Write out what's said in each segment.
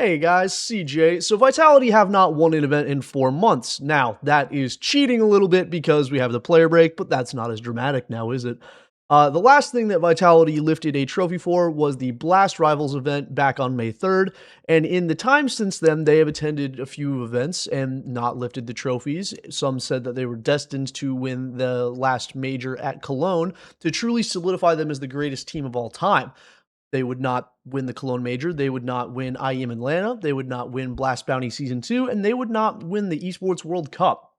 Hey guys, CJ. So Vitality have not won an event in 4 months. Now, that is cheating a little bit because we have the player break, but that's not as dramatic now, is it? The last thing that Vitality lifted a trophy for was the Blast Rivals event back on May 3rd, and in the time since then, they have attended a few events and not lifted the trophies. Some said that they were destined to win the last major at Cologne to truly solidify them as the greatest team of all time. They would not win the Cologne Major. They would not win IEM Atlanta. They would not win Blast Bounty Season 2. And they would not win the Esports World Cup.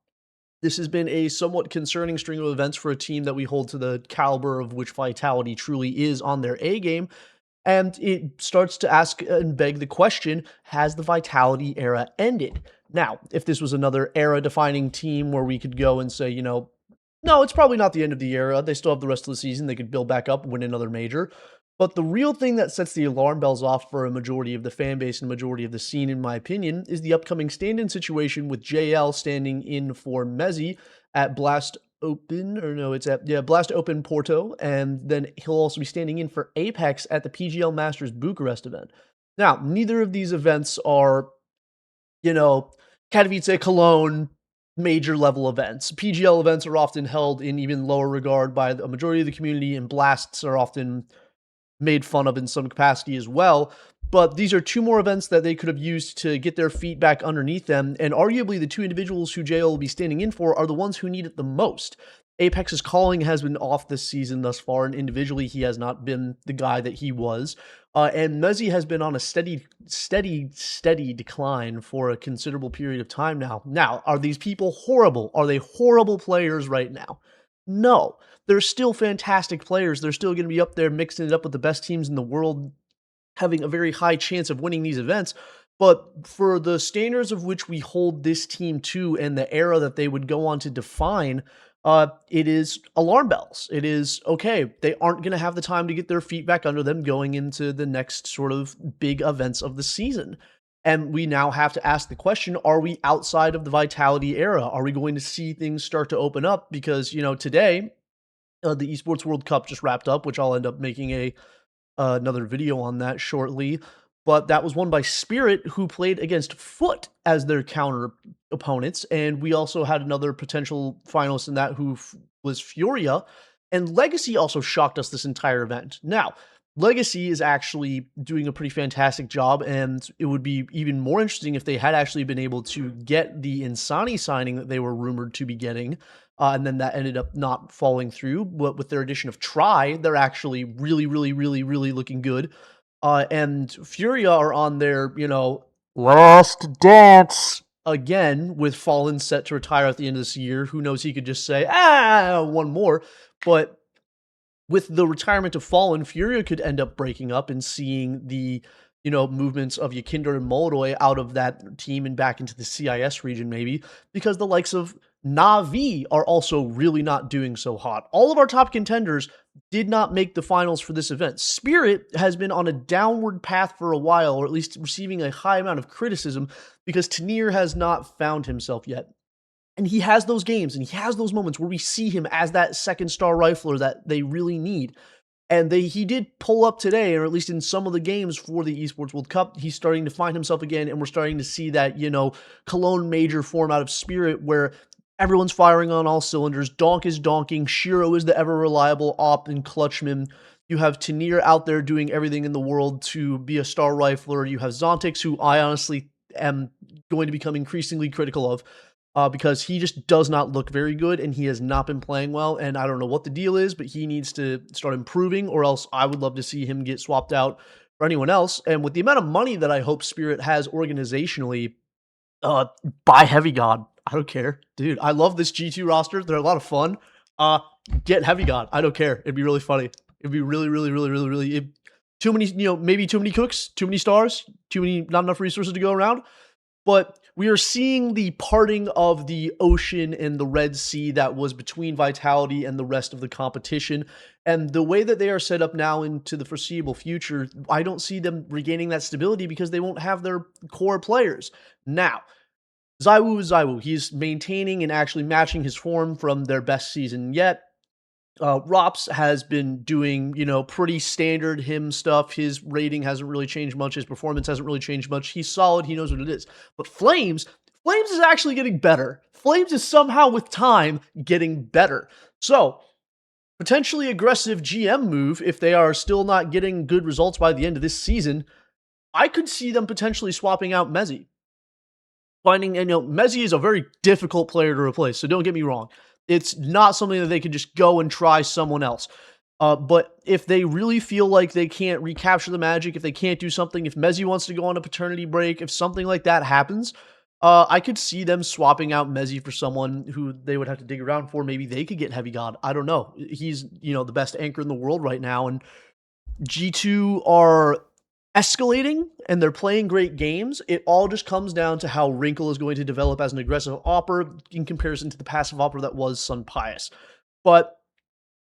This has been a somewhat concerning string of events for a team that we hold to the caliber of which Vitality truly is on their A game. And it starts to ask and beg the question, has the Vitality era ended? Now, if this was another era-defining team where we could go and say, no, it's probably not the end of the era. They still have the rest of the season. They could build back up, win another major. But the real thing that sets the alarm bells off for a majority of the fan base and majority of the scene, in my opinion, is the upcoming stand-in situation with JL standing in for Mezii at Blast Open, Blast Open Porto, and then he'll also be standing in for Apex at the PGL Masters Bucharest event. Now, neither of these events are, Katowice, Cologne, major level events. PGL events are often held in even lower regard by a majority of the community, and blasts are often made fun of in some capacity as well. But these are two more events that they could have used to get their feet back underneath them, and arguably the two individuals who JL will be standing in for are the ones who need it the most. Apex's calling has been off this season thus far, and individually he has not been the guy that he was. And Mezii has been on a steady decline for a considerable period of time now. Now, are these people horrible? Are they horrible players right now? No. They're still fantastic players. They're still going to be up there mixing it up with the best teams in the world, having a very high chance of winning these events. But for the standards of which we hold this team to and the era that they would go on to define, it is alarm bells. It is, okay, they aren't going to have the time to get their feet back under them going into the next sort of big events of the season. And we now have to ask the question, are we outside of the Vitality era? Are we going to see things start to open up? Because, today, the Esports World Cup just wrapped up, which I'll end up making another video on that shortly. But that was won by Spirit, who played against Foot as their counter opponents. And we also had another potential finalist in that who was Furia. And Legacy also shocked us this entire event. Now, Legacy is actually doing a pretty fantastic job, and it would be even more interesting if they had actually been able to get the Insani signing that they were rumored to be getting, and then that ended up not falling through. But with their addition of Try, they're actually really, really, really, really looking good. And Furia are on their, last dance again, with Fallen set to retire at the end of this year. Who knows, he could just say, one more. But with the retirement of Fallen, Furia could end up breaking up and seeing the, movements of Yakinder and Moldoy out of that team and back into the CIS region maybe, because the likes of Na'Vi are also really not doing so hot. All of our top contenders did not make the finals for this event. Spirit has been on a downward path for a while, or at least receiving a high amount of criticism, because Tanir has not found himself yet. And he has those games, and he has those moments where we see him as that second star rifler that they really need. And he did pull up today, or at least in some of the games for the Esports World Cup. He's starting to find himself again, and we're starting to see that, Cologne major form out of Spirit, where everyone's firing on all cylinders. Donk is donking. Shiro is the ever-reliable op and clutchman. You have Tanir out there doing everything in the world to be a star rifler. You have Zontix, who I honestly am going to become increasingly critical of, because he just does not look very good, and he has not been playing well, and I don't know what the deal is, but he needs to start improving, or else I would love to see him get swapped out for anyone else. And with the amount of money that I hope Spirit has organizationally, buy Heavy God. I don't care. Dude, I love this G2 roster. They're a lot of fun. Get Heavy God. I don't care. It'd be really funny. It'd be really, really, really, really, really... too many, maybe too many cooks, too many stars, not enough resources to go around. But we are seeing the parting of the ocean and the Red Sea that was between Vitality and the rest of the competition. And the way that they are set up now into the foreseeable future, I don't see them regaining that stability because they won't have their core players. Now, ZywOo is ZywOo. He's maintaining and actually matching his form from their best season yet. Rops has been doing, pretty standard him stuff. His rating hasn't really changed much. His performance hasn't really changed much. He's solid. He knows what it is. But Flames is actually getting better. Flames is somehow with time getting better. So potentially aggressive GM move if they are still not getting good results by the end of this season. I could see them potentially swapping out Mezii. Mezii is a very difficult player to replace, so don't get me wrong. It's not something that they could just go and try someone else. But if they really feel like they can't recapture the magic, if they can't do something, if Mezii wants to go on a paternity break, if something like that happens, I could see them swapping out Mezii for someone who they would have to dig around for. Maybe they could get Heavy God. I don't know. He's, the best anchor in the world right now, and G2 are escalating and they're playing great games. It all just comes down to how Wrinkle is going to develop as an aggressive opper in comparison to the passive opper that was Sun Pius. But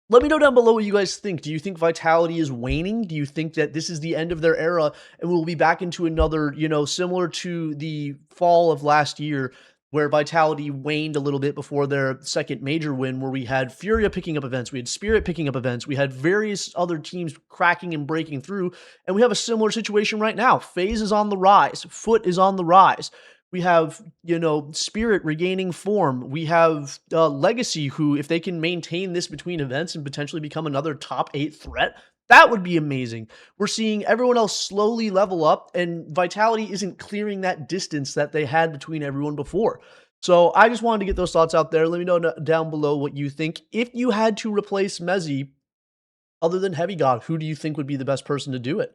let me know down below what you guys think. Do you think Vitality is waning? Do you think that this is the end of their era and we'll be back into another, similar to the fall of last year where Vitality waned a little bit before their second major win, where we had Furia picking up events, we had Spirit picking up events, we had various other teams cracking and breaking through, and we have a similar situation right now. FaZe is on the rise. Foot is on the rise. We have, Spirit regaining form. We have Legacy, who, if they can maintain this between events and potentially become another top 8 threat, that would be amazing. We're seeing everyone else slowly level up, and Vitality isn't clearing that distance that they had between everyone before. So I just wanted to get those thoughts out there. Let me know down below what you think. If you had to replace Mezii, other than Heavy God, who do you think would be the best person to do it?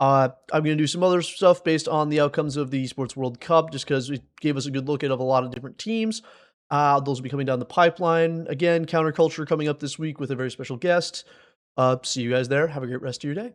I'm going to do some other stuff based on the outcomes of the Esports World Cup, just because it gave us a good look at of a lot of different teams. Those will be coming down the pipeline. Again, Counterculture coming up this week with a very special guest. See you guys there. Have a great rest of your day.